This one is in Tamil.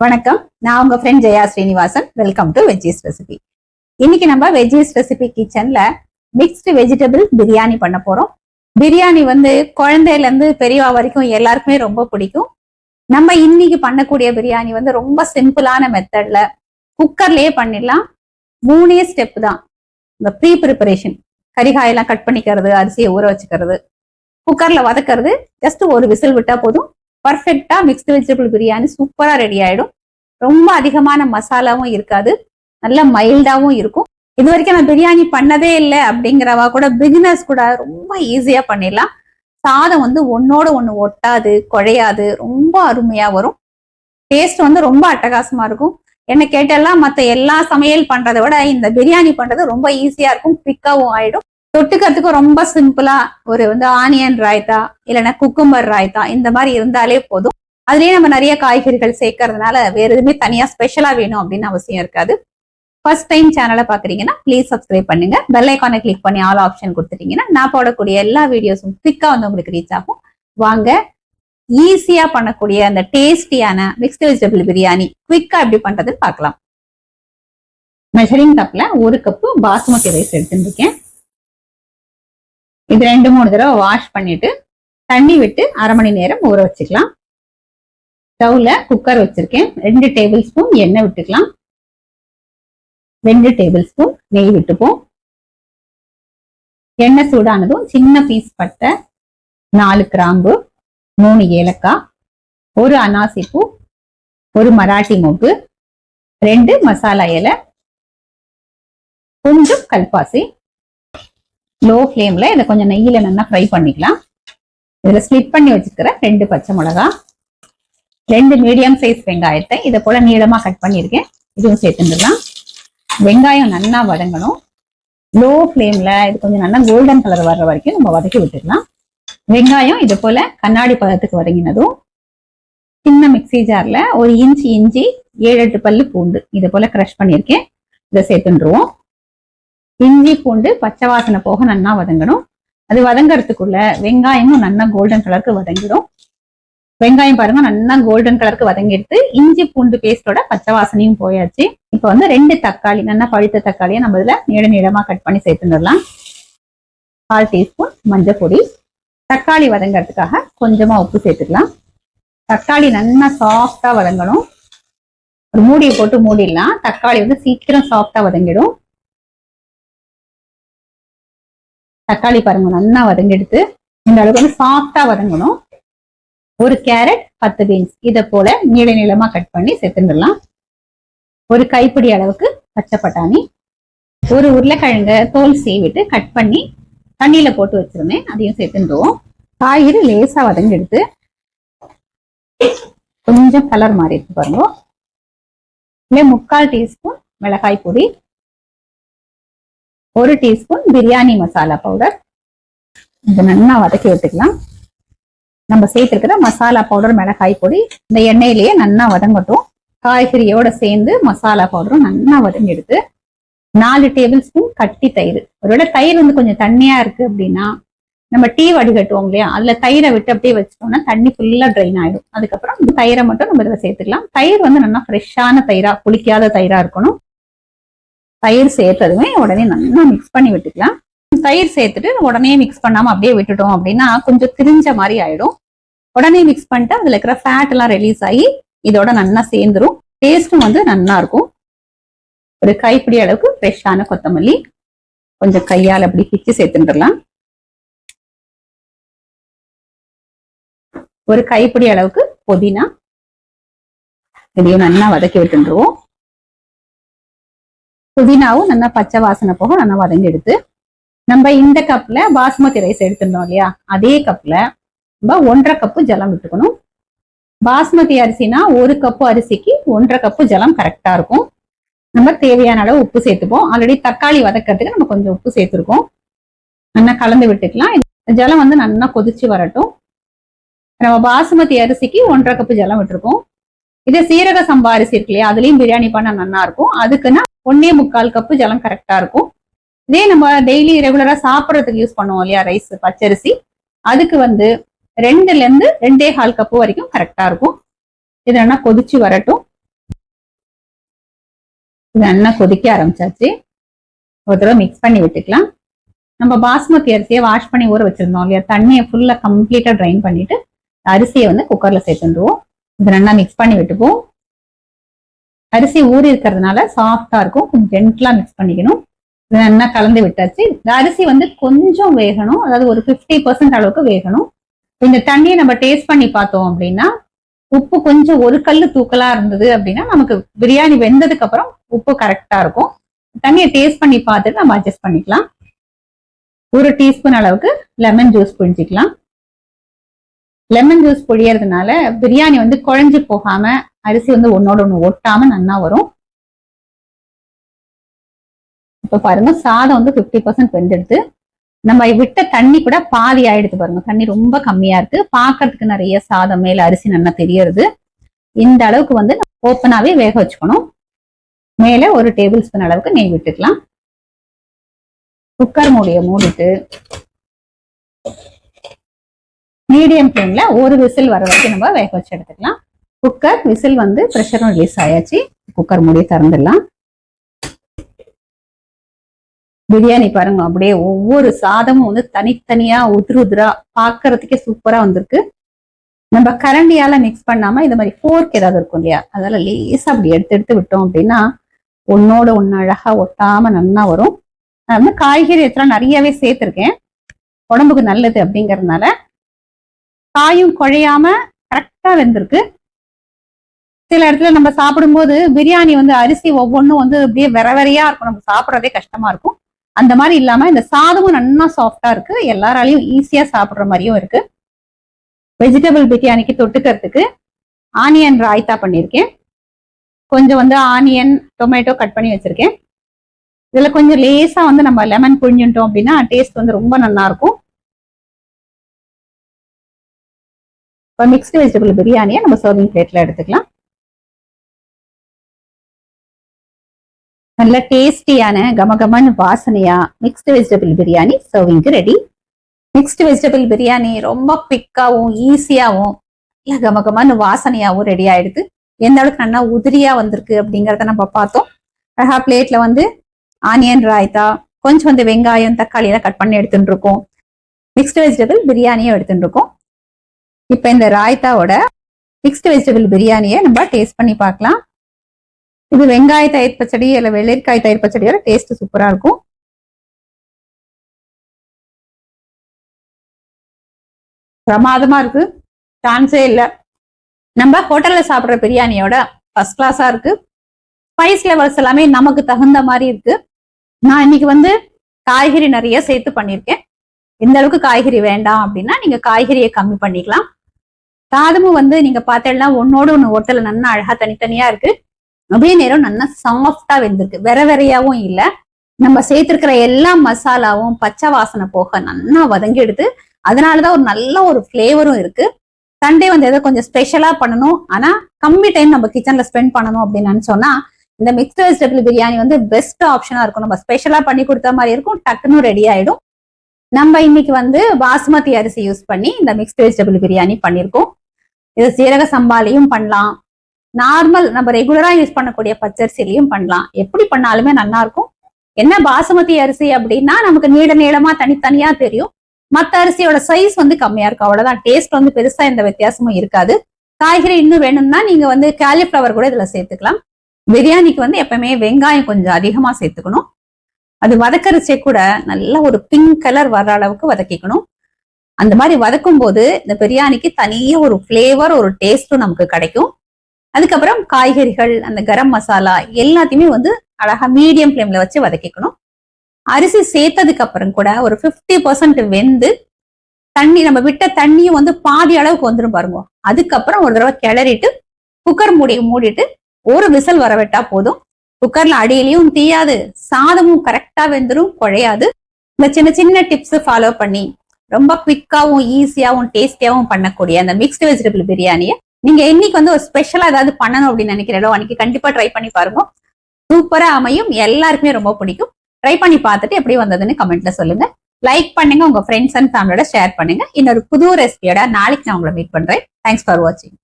வணக்கம், நான் உங்க friend Jaya Srinivasan. Welcome to veggies recipe. இன்னைக்கு நம்ம வெஜ்ஜீஸ் ரெசிபி கிச்சன்ல மிக்ஸ்டு வெஜிடபிள் பிரியாணி பண்ண போறோம். பிரியாணி குழந்தையில இருந்து பெரியவா வரைக்கும் எல்லாருக்குமே ரொம்ப பிடிக்கும். நம்ம இன்னைக்கு பண்ணக்கூடிய பிரியாணி ரொம்ப சிம்பிளான மெத்தட்ல குக்கர்லயே பண்ணிடலாம். 3 ஸ்டெப் தான். இந்த ப்ரீ ப்ரிப்பரேஷன், கறிகாயெல்லாம் கட் பண்ணிக்கிறது, அரிசியை ஊற வச்சுக்கிறது, குக்கர்ல வதக்கிறது, ஜஸ்ட் ஒரு விசில் விட்டா போதும். பர்ஃபெக்டா மிக்ஸ்டு வெஜிடபிள் பிரியாணி சூப்பரா ரெடி ஆயிடும். ரொம்ப அதிகமான மசாலாவும் இருக்காது, நல்ல மைல்டாவும் இருக்கும். இது வரைக்கும் நான் பிரியாணி பண்ணதே இல்லை அப்படிங்கிறவா கூட, பிகினர்ஸ் கூட ரொம்ப ஈஸியா பண்ணிடலாம். சாதம் ஒன்னோட ஒண்ணு ஒட்டாது, குழையாது, ரொம்ப அருமையா வரும். டேஸ்ட் ரொம்ப அட்டகாசமா இருக்கும். என்ன கேட்டெல்லாம் மத்த எல்லா சமையல் பண்றதை விட இந்த பிரியாணி பண்றது ரொம்ப ஈஸியா இருக்கும், குவிக்காவும் ஆயிடும். தொட்டுக்கிறதுக்கு ரொம்ப சிம்பிளா ஒரு ஆனியன் ராய்த்தா இல்லைன்னா குக்கும்பர் ராய்த்தா இந்த மாதிரி இருந்தாலே போதும். அதுலயே நம்ம நிறைய காய்கறிகள் சேர்க்கறதுனால வேற எதுவுமே தனியா ஸ்பெஷலா வேணும் அப்படின்னு அவசியம் இருக்காது. ஃபர்ஸ்ட் டைம் சேனலை பாக்குறீங்கன்னா ப்ளீஸ் சப்ஸ்கிரைப் பண்ணுங்க. பெல் ஐக்கானை கிளிக் பண்ணி ஆல் ஆப்ஷன் கொடுத்துட்டீங்கன்னா நான் போடக்கூடிய எல்லா வீடியோஸும் குவிக்கா உங்களுக்கு ரீச் ஆகும். வாங்க, ஈஸியா பண்ணக்கூடிய அந்த டேஸ்டியான மிக்ஸ்டு வெஜிடபிள் பிரியாணி குவிக்கா எப்படி பண்றதுன்னு பார்க்கலாம். மெஷரிங் கப்ல 1 கப்பு பாஸ்மதி ரைஸ் எடுத்துருக்கேன். இது 2-3 தடவை வாஷ் பண்ணிட்டு தண்ணி விட்டு 1/2 மணி நேரம் ஊற வச்சுக்கலாம். ஸ்டவ்ல குக்கர் வச்சிருக்கேன். 2 டேபிள் ஸ்பூன் எண்ணெய் விட்டுக்கலாம். 2 டேபிள் ஸ்பூன் நெய் விட்டுப்போம். எண்ணெய் சூடானதும் சின்ன பீஸ் பட்டை, 4 கிராம்பு, 3 ஏலக்காய், 1 அனாசி பூ, 1 மராட்டி மொக்கு, 2 மசாலா இலை, கொஞ்சம் கல்பாசி. லோ ஃப்ளேம்ல இதை கொஞ்சம் நெய்யில நல்லா ஃப்ரை பண்ணிக்கலாம். இதுல ஸ்லிப் பண்ணி வச்சிருக்கிற 2 பச்சை மிளகா, 2 மீடியம் சைஸ் வெங்காயத்தை இதை போல நீளமா கட் பண்ணியிருக்கேன், இதுவும் சேர்த்துடலாம். வெங்காயம் நல்லா வதங்கணும். லோ ஃப்ளேம்ல இது கொஞ்சம் நல்லா கோல்டன் கலர் வர்ற வரைக்கும் நம்ம வதக்கி விட்டுக்கலாம். வெங்காயம் இது போல கண்ணாடி பதத்துக்கு வதங்கினதும் சின்ன மிக்சி ஜார்ல 1 இன்ச் இஞ்சி, 7-8 பல்லு பூண்டு இதை போல கிரஷ் பண்ணியிருக்கேன், இதை சேர்த்துருவோம். இஞ்சி பூண்டு பச்சை வாசனை போக நல்லா வதங்கணும். அது வதங்கறதுக்குள்ள வெங்காயமும் நல்லா கோல்டன் கலருக்கு வதங்கிடும். வெங்காயம் பாருங்க நல்லா கோல்டன் கலருக்கு வதங்கிடுத்து. இஞ்சி பூண்டு பேஸ்டோட பச்சை வாசனையும் போயாச்சு. இப்போ 2 தக்காளி, நல்லா பழுத்த தக்காளியை நம்ம இதுல நீளமா கட் பண்ணி சேர்த்துடலாம். 1/4 டீஸ்பூன் மஞ்சள் பொடி. தக்காளி வதங்கறதுக்காக கொஞ்சமா உப்பு சேர்த்துக்கலாம். தக்காளி நல்லா சாஃப்டா வதங்கணும். ஒரு மூடியை போட்டு மூடிடலாம். தக்காளி சீக்கிரம் சாஃப்டா வதங்கிடும். தக்காளி பாருங்க நல்லா வதங்கிடுத்து. இந்த அளவுக்கு சாஃப்டா வதங்கணும். 1 கேரட், 10 பீன்ஸ் இதை போல நீளமா கட் பண்ணி சேர்த்துடலாம். 1 கைப்பிடி அளவுக்கு பச்சை பட்டாணி, 1 உருளைக்கிழங்க தோல் சீவிட்டு கட் பண்ணி தண்ணியில போட்டு வச்சிருந்தேன், அதையும் சேர்த்துடுவோம். காய்கறி லேசா வதங்கிடுத்து. கொஞ்சம் கலர் மாறி இருக்கு பாருங்க. இல்லை 3/4 டீஸ்பூன் மிளகாய் பொடி, 1 டீஸ்பூன் பிரியாணி மசாலா பவுடர். இது நல்லா வதக்கி விட்டுக்கலாம். நம்ம சேர்த்துருக்கிற மசாலா பவுடர், மிளகாய் பொடி இந்த எண்ணெயிலேயே நல்லா வதங்கட்டும். காய்கறியோட சேர்ந்து மசாலா பவுடரும் நல்லா வதங்கிடுது. 4 டேபிள் ஸ்பூன் கட்டி தயிர். ஒருவேளை தயிர் கொஞ்சம் தண்ணியா இருக்கு அப்படின்னா நம்ம டீ வடிகட்டுவோம் இல்லையா, அதுல தயிரை விட்டு அப்படியே வச்சிட்டோம்னா தண்ணி ஃபுல்லா ட்ரைன் ஆயிடும். அதுக்கப்புறம் தயிரை மட்டும் நம்ம இதில் சேர்த்துக்கலாம். தயிர் நல்லா ஃப்ரெஷ்ஷான தயிரா, புளிக்காத தயிரா இருக்கணும். தயிர் சேர்த்ததுமே உடனே நல்லா மிக்ஸ் பண்ணி விட்டுக்கலாம். தயிர் சேர்த்துட்டு உடனே மிக்ஸ் பண்ணாம அப்படியே விட்டுட்டோம் அப்படின்னா கொஞ்சம் திரிஞ்ச மாதிரி ஆயிடும். உடனே மிக்ஸ் பண்ணிட்டு அதுல இருக்கிற ஃபேட் எல்லாம் ரிலீஸ் ஆகி இதோட நல்லா சேர்ந்துரும். டேஸ்டும் நல்லா இருக்கும். ஒரு கைப்பிடி அளவுக்கு ஃப்ரெஷ்ஷான கொத்தமல்லி கொஞ்சம் கையால் அப்படி பிச்சு சேர்த்துடலாம். ஒரு கைப்பிடி அளவுக்கு புதினா இதையும் நல்லா வதக்கி விட்டுருவோம். புதினாவும் நல்லா பச்சை வாசனை போக நல்லா வதங்கி எடுத்து நம்ம இந்த கப்ல பாஸ்மதி ரைஸ் எடுத்துருந்தோம் இல்லையா, அதே கப்ல நம்ம 1/2 கப்பு ஜலம் விட்டுக்கணும். பாஸ்மதி அரிசினா 1 கப்பு அரிசிக்கு 1/2 கப்பு ஜலம் கரெக்டா இருக்கும். நம்ம தேவையான அளவு உப்பு சேர்த்துப்போம். ஆல்ரெடி தக்காளி வதக்கிறதுக்கு நம்ம கொஞ்சம் உப்பு சேர்த்துருக்கோம். நல்லா கலந்து விட்டுக்கலாம். ஜலம் நல்லா கொதிச்சு வரட்டும். நம்ம பாஸ்மதி அரிசிக்கு 1/2 கப்பு ஜலம் விட்டுருக்கோம். இதே சீரக சம்பா அரிசி இருக்கு இல்லையா, அதுலயும் பிரியாணி பண்ண நல்லா இருக்கும். அதுக்குன்னா 1.25 கப்பு ஜலம் கரெக்டா இருக்கும். இதே நம்ம டெய்லி ரெகுலரா சாப்பிட்றதுக்கு யூஸ் பண்ணுவோம் இல்லையா ரைஸ், பச்சரிசி, அதுக்கு 2ல இருந்து 2.25 கப்பு வரைக்கும் கரெக்டா இருக்கும். இது நல்லா கொதிச்சு வரட்டும். இது நல்லா கொதிக்க ஆரம்பிச்சாச்சு. ஒரு தடவை மிக்ஸ் பண்ணி விட்டுக்கலாம். நம்ம பாஸ்மதி அரிசியை வாஷ் பண்ணி ஊற வச்சிருந்தோம் இல்லையா, தண்ணியை ஃபுல்லா கம்ப்ளீட்டா ட்ரைன் பண்ணிட்டு அரிசியை வந்து குக்கர்ல சேர்த்துருவோம். இது நல்லா மிக்ஸ் பண்ணி விட்டுப்போம். அரிசி ஊறி இருக்கிறதுனால சாஃப்டா இருக்கும். கொஞ்சம் ஜென்டலா மிக்ஸ் பண்ணிக்கணும். இது நல்லா கலந்து விட்டாச்சு. இந்த அரிசி வந்து கொஞ்சம் வேகணும், அதாவது ஒரு 50% அளவுக்கு வேகணும். இந்த தண்ணியை நம்ம டேஸ்ட் பண்ணி பார்த்தோம் அப்படின்னா உப்பு கொஞ்சம் ஒரு கல்லு தூக்கலா இருந்தது அப்படின்னா நமக்கு பிரியாணி வெந்ததுக்கு அப்புறம் உப்பு கரெக்டா இருக்கும். தண்ணியை டேஸ்ட் பண்ணி பார்த்துட்டு நம்ம அட்ஜஸ்ட் பண்ணிக்கலாம். ஒரு டீஸ்பூன் அளவுக்கு லெமன் ஜூஸ் புழிஞ்சிக்கலாம். லெமன் ஜூஸ் புழியறதுனால பிரியாணி வந்து குழஞ்சு போகாம அரிசி வந்து ஒன்னோட ஒண்ணு ஒட்டாம நல்லா வரும். இப்ப பாருங்க, சாதம் வந்து 50% வெந்துடுது. நம்ம விட்ட தண்ணி கூட பாதி ஆயிடுது பாருங்க. தண்ணி ரொம்ப கம்மியா இருக்கு. பாக்குறதுக்கு நிறைய சாதம் மேல அரிசி நல்லா தெரியறது. இந்த அளவுக்கு வந்து ஓப்பனாவே வேக வச்சுக்கணும். மேல ஒரு டேபிள் ஸ்பூன் அளவுக்கு நெய் விட்டுக்கலாம். குக்கர் மூடிய மூடிட்டு மீடியம் ஃப்ளேம்ல ஒரு விசில் வர வரைக்கும் நம்ம வேக வச்சு எடுத்துக்கலாம். குக்கர் விசில் வந்து ப்ரெஷரும் ரிலீஸ் ஆயாச்சு. குக்கர் மூடியை திறந்துடலாம். பிரியாணி பாருங்க, அப்படியே ஒவ்வொரு சாதமும் வந்து தனித்தனியா உதிரு உதிரா பாக்குறதுக்கே சூப்பரா வந்திருக்கு. நம்ம கரண்டியால மிக்ஸ் பண்ணாம இந்த மாதிரி ஃபோர்க் ஏதாவது இருக்கும் இல்லையா, அதெல்லாம் லேசா அப்படி எடுத்து எடுத்து விட்டோம் அப்படின்னா ஒன்னோட ஒன்னு அழகா ஒட்டாம நல்லா வரும். நான் வந்து காய்கறி எல்லாம் நிறையவே சேர்த்திருக்கேன், உடம்புக்கு நல்லது அப்படிங்கறதுனால. காயும் குழையாம கரெக்டா வெந்திருக்கு. சில இடத்துல நம்ம சாப்பிடும்போது பிரியாணி வந்து அரிசி ஒவ்வொன்றும் வந்து அப்படியே வெறையா இருக்கும், நம்ம சாப்பிட்றதே கஷ்டமா இருக்கும். அந்த மாதிரி இல்லாம இந்த சாதமும் நல்லா சாஃப்டா இருக்கு. எல்லாராலையும் ஈஸியா சாப்பிடுற மாதிரியும் இருக்கு. வெஜிடபிள் பிரியாணிக்கு தொட்டுக்கிறதுக்கு ஆனியன் ராய்த்தா பண்ணியிருக்கேன். கொஞ்சம் வந்து ஆனியன் டொமேட்டோ கட் பண்ணி வச்சிருக்கேன். இதுல கொஞ்சம் லேசா வந்து நம்ம லெமன் புழிஞ்சுட்டோம் அப்படின்னா டேஸ்ட் வந்து ரொம்ப நல்லா இருக்கும். இப்போ மிக்ஸ்டு வெஜிடபிள் பிரியாணியை நம்ம சர்விங் பிளேட்ல எடுத்துக்கலாம். நல்ல டேஸ்டியான கமகமன் வாசனையா மிக்ஸ்டு வெஜிடபிள் பிரியாணி சர்விங்க்கு ரெடி. மிக்ஸ்டு வெஜிடபிள் பிரியாணி ரொம்ப குவிக்காவும் ஈஸியாவும் இல்ல கமகமன் வாசனையாவும் ரெடி ஆயிடுது. எந்த அளவுக்கு நல்லா உதிரியா வந்திருக்கு அப்படிங்கறத நம்ம பார்த்தோம். அழகா பிளேட்ல வந்து ஆனியன் ராய்த்தா, கொஞ்சம் வந்து வெங்காயம் தக்காளி எல்லாம் கட் பண்ணி எடுத்துட்டு இருக்கோம். மிக்ஸ்டு வெஜிடபிள் பிரியாணியும் எடுத்துட்டு இருக்கோம். இப்ப இந்த ராய்த்தாவோட மிக்ஸ்டு வெஜிடபிள் பிரியாணியை நம்ம டேஸ்ட் பண்ணி பார்க்கலாம். இது வெங்காய தயிர் பச்சடி இல்ல வெள்ளரிக்காய் தயிர் பச்சடியோட டேஸ்ட் சூப்பரா இருக்கும். பிரமாதமா இருக்கு, சான்ஸே இல்ல. நம்ம ஹோட்டல்ல சாப்பிடுற பிரியாணியோட ஃபர்ஸ்ட் கிளாஸா இருக்கு. ஸ்பைஸ் லெவல்ஸ் எல்லாமே நமக்கு தகுந்த மாதிரி இருக்கு. நான் இன்னைக்கு வந்து காய்கறி நிறைய சேர்த்து பண்ணியிருக்கேன். எந்த அளவுக்கு காய்கறி வேண்டாம் அப்படின்னா நீங்க காய்கறியை கம்மி பண்ணிக்கலாம். சாதமும் வந்து நீங்க பார்த்தேன்னா ஒன்னோட ஒண்ணு ஒருத்தல நல்லா அழகா தனித்தனியா இருக்கு. அதே நேரம் நல்லா சாஃப்டா வெந்திருக்கு, வெறையாவும் இல்ல. நம்ம சேர்த்திருக்கிற எல்லா மசாலாவும் பச்சை வாசனை போக நல்லா வதங்கிடுது. அதனாலதான் ஒரு நல்ல ஒரு ஃபிளேவரும் இருக்கு. சண்டே வந்து ஏதோ கொஞ்சம் ஸ்பெஷலா பண்ணணும், ஆனா கம்மி டைம் நம்ம கிச்சன்ல ஸ்பெண்ட் பண்ணணும் அப்படின்னு நினைச்சோம்னா இந்த மிக்ஸ்டு வெஜிடபிள் பிரியாணி வந்து பெஸ்ட் ஆப்ஷனா இருக்கும். நம்ம ஸ்பெஷலா பண்ணி கொடுத்த மாதிரி இருக்கும், டக்குன்னு ரெடி ஆயிடும். நம்ம இன்னைக்கு வந்து பாஸ்மதி அரிசி யூஸ் பண்ணி இந்த மிக்ஸ்டு வெஜிடபிள் பிரியாணி பண்ணியிருக்கோம். இது சீரக சம்பாலையும் பண்ணலாம், நார்மல் நம்ம ரெகுலரா யூஸ் பண்ணக்கூடிய பச்சரிசிலையும் பண்ணலாம். எப்படி பண்ணாலுமே நல்லா இருக்கும். என்ன பாசுமதி அரிசி அப்படின்னா நமக்கு நீளமா தனித்தனியா தெரியும். மற்ற அரிசியோட சைஸ் வந்து கம்மியா இருக்கும், அவ்வளவுதான். டேஸ்ட் வந்து பெருசா எந்த வித்தியாசமும் இருக்காது. காய்கறி இன்னும் வேணும்னா நீங்க வந்து காலிஃபிளவர் கூட இதுல சேர்த்துக்கலாம். பிரியாணிக்கு வந்து எப்பவுமே வெங்காயம் கொஞ்சம் அதிகமா சேர்த்துக்கணும். அது வதக்கரிச்சே கூட நல்ல ஒரு பிங்க் கலர் வர்ற அளவுக்கு வதக்கிக்கணும். அந்த மாதிரி வதக்கும் போது இந்த பிரியாணிக்கு தனியே ஒரு ஃபிளேவர், ஒரு டேஸ்டும் நமக்கு கிடைக்கும். அதுக்கப்புறம் காய்கறிகள், அந்த கரம் மசாலா எல்லாத்தையுமே வந்து அழகா மீடியம் ஃப்ளேம்ல வச்சு வதக்கிக்கணும். அரிசி சேர்த்ததுக்கு அப்புறம் கூட ஒரு 50% வெந்து தண்ணி, நம்ம விட்ட தண்ணியும் வந்து பாதி அளவுக்கு வந்துடும் பாருங்க. அதுக்கப்புறம் ஒரு தடவை கிளறிட்டு குக்கர் மூடிட்டு ஒரு விசில் வர விட்டா போதும். குக்கர்ல அடியிலையும் தீயாது, சாதமும் கரெக்டா வெந்துடும், குழையாது. இந்த சின்ன சின்ன டிப்ஸ் ஃபாலோ பண்ணி ரொம்ப குவிக்காவும் ஈஸியாவும் டேஸ்டியாவும் பண்ணக்கூடிய அந்த மிக்ஸ்டு வெஜிடபிள் பிரியாணியை நீங்க இன்னைக்கு வந்து ஒரு ஸ்பெஷலா ஏதாவது பண்ணணும் அப்படின்னு நினைக்கிறீங்களோ அன்னைக்கு கண்டிப்பா ட்ரை பண்ணி பாருங்க. சூப்பரா அமையும், எல்லாருக்குமே ரொம்ப பிடிக்கும். ட்ரை பண்ணி பார்த்துட்டு எப்படி வந்ததுன்னு கமெண்ட்ல சொல்லுங்க. லைக் பண்ணுங்க, உங்க ஃப்ரெண்ட்ஸ் அண்ட் ஃபேமிலியோட ஷேர் பண்ணுங்க. இன்னொரு புது ரெசிபியோட நாளைக்கு நான் உங்களை மீட் பண்றேன். தேங்க்ஸ் ஃபார் வாட்சிங்.